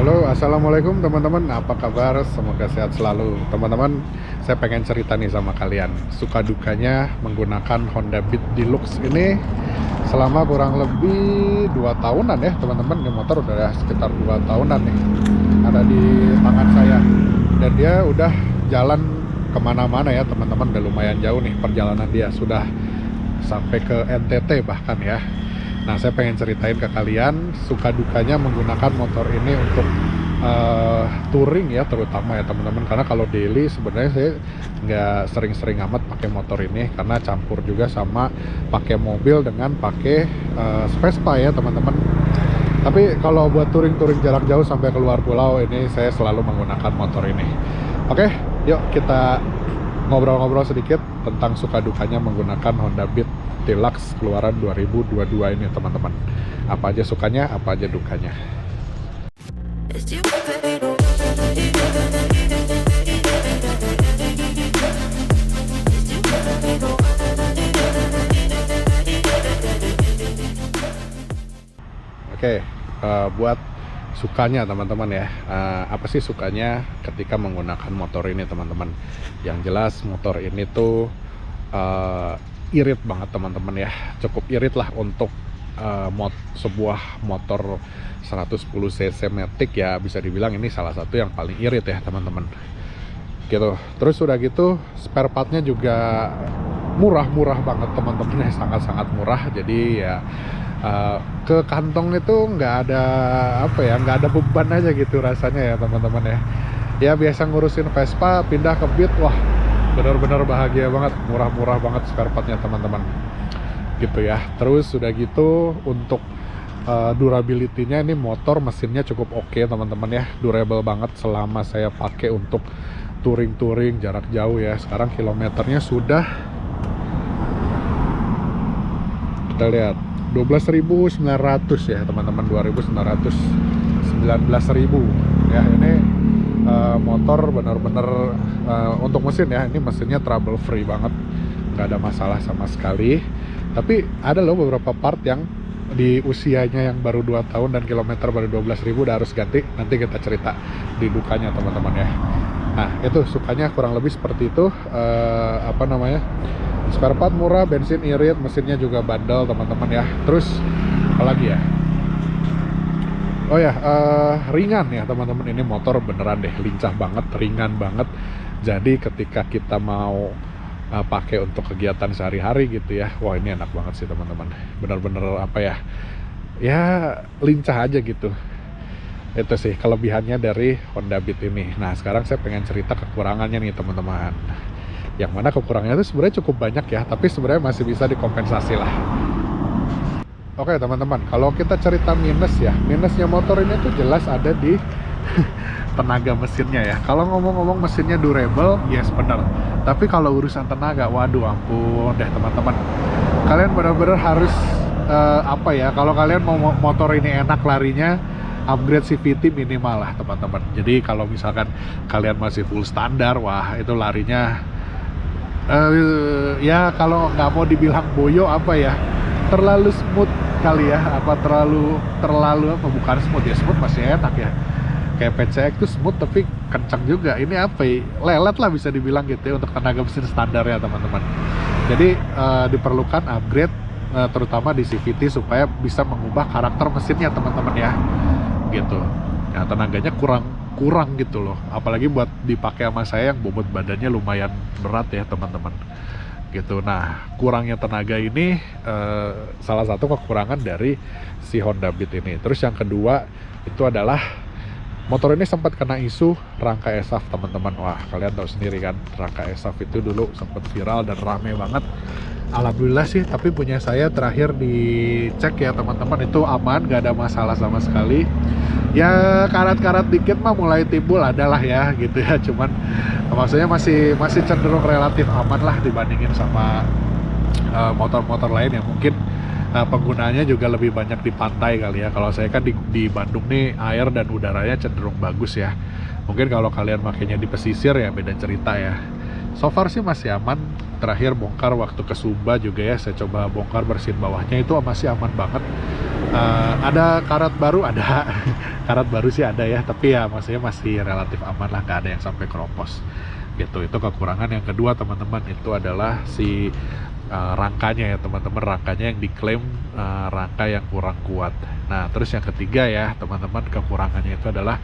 Halo, assalamualaikum teman-teman. Apa kabar? Semoga sehat selalu. Teman-teman, saya pengen cerita nih sama kalian. Suka dukanya menggunakan Honda Beat Deluxe ini selama kurang lebih 2 tahunan ya, teman-teman. Ini motor udah sekitar 2 tahunan nih. Ada di tangan saya. Dan dia udah jalan kemana-mana ya, teman-teman. Udah lumayan jauh nih perjalanan dia. Sudah sampai ke NTT bahkan ya. Nah, saya pengen ceritain ke kalian suka dukanya menggunakan motor ini untuk touring ya, terutama ya teman-teman. Karena kalau daily sebenarnya saya nggak sering-sering amat pakai motor ini, karena campur juga sama pakai mobil dengan pakai Vespa ya teman-teman. Tapi kalau buat touring-touring jarak jauh sampai keluar pulau ini saya selalu menggunakan motor ini. Oke, yuk kita ngobrol-ngobrol sedikit tentang suka dukanya menggunakan Honda Beat Deluxe keluaran 2022 ini teman-teman. Apa aja sukanya, apa aja dukanya. Oke, buat sukanya teman-teman ya, apa sih sukanya ketika menggunakan motor ini teman-teman? Yang jelas motor ini tuh irit banget teman-teman ya, cukup irit lah untuk sebuah motor 110 cc matic ya, bisa dibilang ini salah satu yang paling irit ya teman-teman gitu. Terus udah gitu spare partnya juga murah-murah banget teman-teman ya, sangat-sangat murah. Jadi ya ke kantong itu nggak ada apa ya, nggak ada beban aja gitu rasanya ya teman-teman ya. Ya biasa ngurusin Vespa pindah ke Beat, wah benar-benar bahagia banget, murah-murah banget spare partnya teman-teman gitu ya. Terus udah gitu untuk durability-nya, ini motor mesinnya cukup oke teman-teman ya, durable banget selama saya pakai untuk touring-touring jarak jauh ya. Sekarang kilometernya sudah, kita lihat 12.900 ya teman-teman, 12.919.000 ya. Ini motor benar-benar untuk mesin ya, ini mesinnya trouble free banget, nggak ada masalah sama sekali. Tapi ada loh beberapa part yang di usianya yang baru 2 tahun dan kilometer baru 12.000 udah harus ganti. Nanti kita cerita di dukanya teman-teman ya. Nah itu sukanya kurang lebih seperti itu. Apa namanya, spare part murah, bensin irit, mesinnya juga bandel teman-teman ya. Terus apalagi ya, oh ya, ringan ya teman-teman. Ini motor beneran deh lincah banget, ringan banget. Jadi ketika kita mau pakai untuk kegiatan sehari-hari gitu ya, wah ini enak banget sih teman-teman. Bener-bener apa ya, ya lincah aja gitu. Itu sih kelebihannya dari Honda Beat ini. Nah sekarang saya pengen cerita kekurangannya nih teman-teman. Yang mana kekurangannya itu sebenarnya cukup banyak ya, tapi sebenarnya masih bisa dikompensasi lah. Oke teman-teman, kalau kita cerita minus ya, minusnya motor ini tuh jelas ada di tenaga mesinnya ya. Kalau ngomong-ngomong mesinnya durable, yes bener. Tapi kalau urusan tenaga, waduh ampun deh teman-teman. Kalian benar-benar harus apa ya, kalau kalian mau motor ini enak larinya, upgrade CVT minimal lah teman-teman. Jadi kalau misalkan kalian masih full standar, wah itu larinya ya kalau nggak mau dibilang boyo apa ya, terlalu smooth kali ya, apa terlalu apa, bukan smooth ya, smooth masih enak ya, kayak PCX tuh smooth tapi kencang juga. Ini apa ya, lelet lah bisa dibilang gitu ya untuk tenaga mesin standar ya teman-teman. Jadi diperlukan upgrade terutama di CVT supaya bisa mengubah karakter mesinnya teman-teman ya gitu ya. Tenaganya kurang gitu loh, apalagi buat dipakai sama saya yang bobot badannya lumayan berat ya teman-teman gitu. Nah kurangnya tenaga ini salah satu kekurangan dari si Honda Beat ini. Terus yang kedua itu adalah motor ini sempat kena isu rangka ESAF teman-teman. Wah kalian tahu sendiri kan, rangka ESAF itu dulu sempat viral dan rame banget. Alhamdulillah sih, tapi punya saya terakhir dicek ya teman-teman, itu aman, gak ada masalah sama sekali. Ya karat-karat dikit mah mulai timbul adalah ya gitu ya, cuman maksudnya masih cenderung relatif aman lah dibandingin sama motor-motor lain yang mungkin penggunaannya juga lebih banyak di pantai kali ya. Kalau saya kan di Bandung nih, air dan udaranya cenderung bagus ya. Mungkin kalau kalian makainya di pesisir ya beda cerita ya. So far sih masih aman. Terakhir bongkar waktu ke Sumba juga ya, saya coba bongkar bersihin bawahnya, itu masih aman banget. Ada karat baru, ada karat baru sih ada ya, tapi ya maksudnya masih relatif aman lah, nggak ada yang sampai keropos gitu. Itu kekurangan yang kedua teman-teman, itu adalah si rangkanya ya teman-teman, rangkanya yang diklaim rangka yang kurang kuat. Nah terus yang ketiga ya teman-teman, kekurangannya itu adalah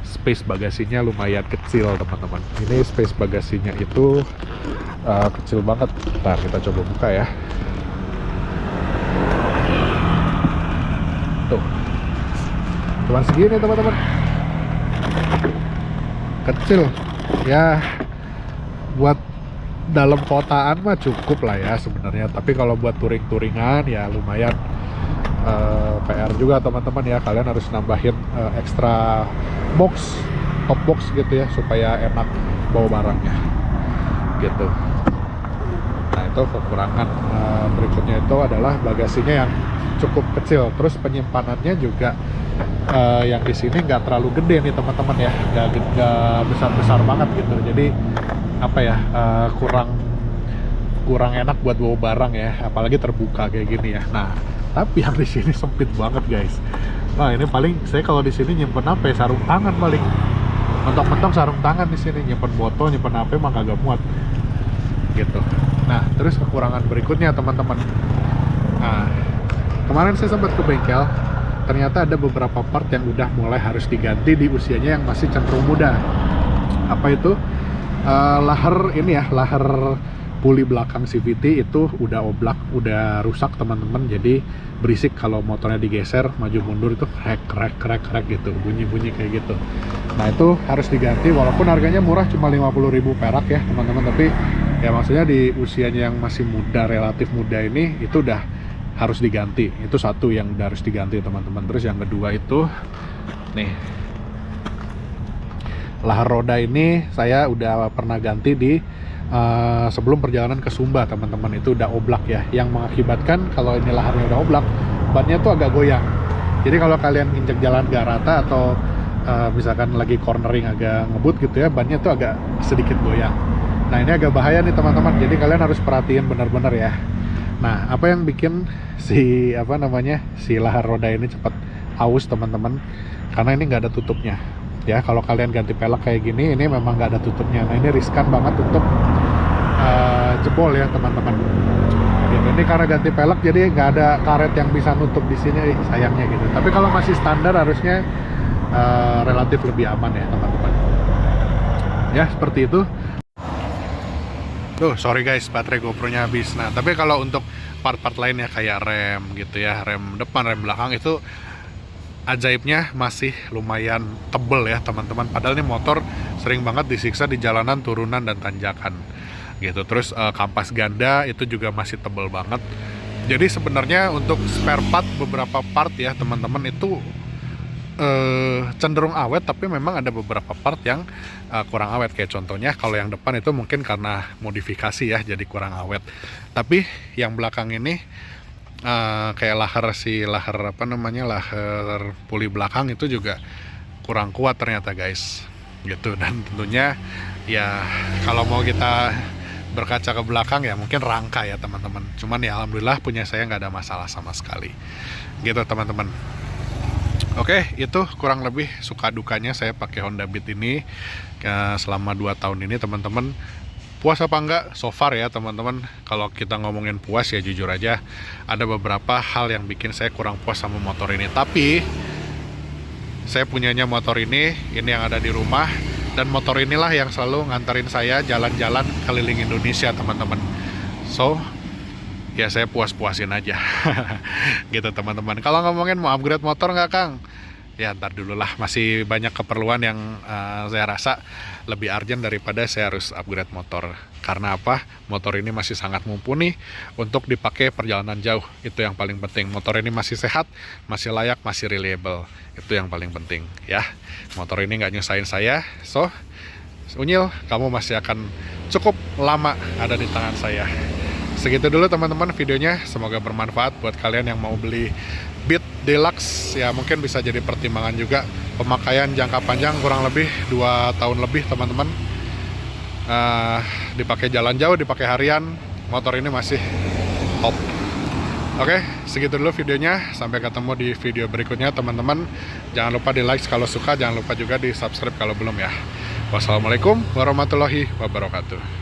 space bagasinya lumayan kecil teman-teman. Ini space bagasinya itu kecil banget. Ntar kita coba buka ya. Tuh, cuman segini teman-teman, kecil ya. Buat dalam kotaan mah cukup lah ya sebenarnya, tapi kalau buat touring-touringan ya lumayan PR juga teman-teman ya. Kalian harus nambahin ekstra box, top box gitu ya, supaya enak bawa barangnya gitu. Nah itu kekurangan. Berikutnya itu adalah bagasinya yang cukup kecil, terus penyimpanannya juga yang di sini nggak terlalu gede nih teman-teman ya, nggak besar-besar banget gitu. Jadi apa ya, kurang enak buat bawa barang ya, apalagi terbuka kayak gini ya. Nah tapi yang di sini sempit banget guys. Nah ini paling saya kalau di sini nyimpen apa ya, sarung tangan paling mentok-mentok, sarung tangan di sini, nyimpen botol, nyimpen HP mah kagak muat gitu. Nah terus kekurangan berikutnya teman-teman, nah kemarin saya sempat ke bengkel, ternyata ada beberapa part yang udah mulai harus diganti di usianya yang masih cenderung muda. Apa itu? Lahar ini ya, lahar puli belakang CVT itu udah oblak, udah rusak teman-teman. Jadi berisik kalau motornya digeser maju mundur, itu krek gitu, bunyi kayak gitu. Nah itu harus diganti, walaupun harganya murah, cuma 50.000 perak ya teman-teman, tapi ya maksudnya di usianya yang masih muda, relatif muda ini, itu udah harus diganti. Itu satu yang udah harus diganti teman-teman. Terus yang kedua itu nih, lahar roda ini saya udah pernah ganti di sebelum perjalanan ke Sumba teman-teman. Itu udah oblak ya, yang mengakibatkan kalau ini laharnya udah oblak, bannya tuh agak goyang. Jadi kalau kalian injek jalan gak rata atau misalkan lagi cornering agak ngebut gitu ya, bannya tuh agak sedikit goyang. Nah ini agak bahaya nih teman-teman, jadi kalian harus perhatiin benar-benar ya. Nah apa yang bikin si si lahar roda ini cepat aus teman-teman, karena ini nggak ada tutupnya ya. Kalau kalian ganti pelek kayak gini, ini memang nggak ada tutupnya. Nah ini riskan banget untuk jebol ya teman-teman. Ini karena ganti pelek jadi nggak ada karet yang bisa nutup di sini, sayangnya gitu. Tapi kalau masih standar harusnya relatif lebih aman ya teman-teman. Ya seperti itu. Tuh sorry guys, baterai GoPro-nya habis. Nah tapi kalau untuk part-part lainnya kayak rem gitu ya, rem depan, rem belakang, itu ajaibnya masih lumayan tebel ya teman-teman. Padahal ini motor sering banget disiksa di jalanan turunan dan tanjakan gitu. Terus kampas ganda itu juga masih tebel banget. Jadi sebenarnya untuk spare part, beberapa part ya teman-teman, itu cenderung awet, tapi memang ada beberapa part yang kurang awet. Kayak contohnya kalau yang depan itu mungkin karena modifikasi ya, jadi kurang awet. Tapi yang belakang ini kayak lahar puli belakang itu juga kurang kuat ternyata guys gitu. Dan tentunya ya kalau mau kita berkaca ke belakang ya mungkin rangka ya teman-teman. Cuman ya alhamdulillah punya saya nggak ada masalah sama sekali gitu teman-teman. Oke, itu kurang lebih suka dukanya saya pakai Honda Beat ini selama 2 tahun ini teman-teman. Puas apa enggak? So far ya teman-teman, kalau kita ngomongin puas ya jujur aja ada beberapa hal yang bikin saya kurang puas sama motor ini. Tapi saya punyanya motor ini yang ada di rumah, dan motor inilah yang selalu nganterin saya jalan-jalan keliling Indonesia teman-teman. So ya saya puas-puasin aja gitu teman-teman. Kalau ngomongin mau upgrade motor nggak Kang? Ya ntar dulu lah, masih banyak keperluan yang saya rasa lebih urgent daripada saya harus upgrade motor. Karena apa? Motor ini masih sangat mumpuni untuk dipakai perjalanan jauh. Itu yang paling penting. Motor ini masih sehat, masih layak, masih reliable. Itu yang paling penting ya. Motor ini nggak nyusahin saya. So Unyil, kamu masih akan cukup lama ada di tangan saya. Segitu dulu teman-teman videonya, semoga bermanfaat buat kalian yang mau beli Beat Deluxe. Ya mungkin bisa jadi pertimbangan juga. Pemakaian jangka panjang kurang lebih 2 tahun lebih teman-teman. Dipakai jalan jauh, dipakai harian, motor ini masih top Oke, segitu dulu videonya. Sampai ketemu di video berikutnya teman-teman. Jangan lupa di like kalau suka, jangan lupa juga di subscribe kalau belum ya. Wassalamualaikum warahmatullahi wabarakatuh.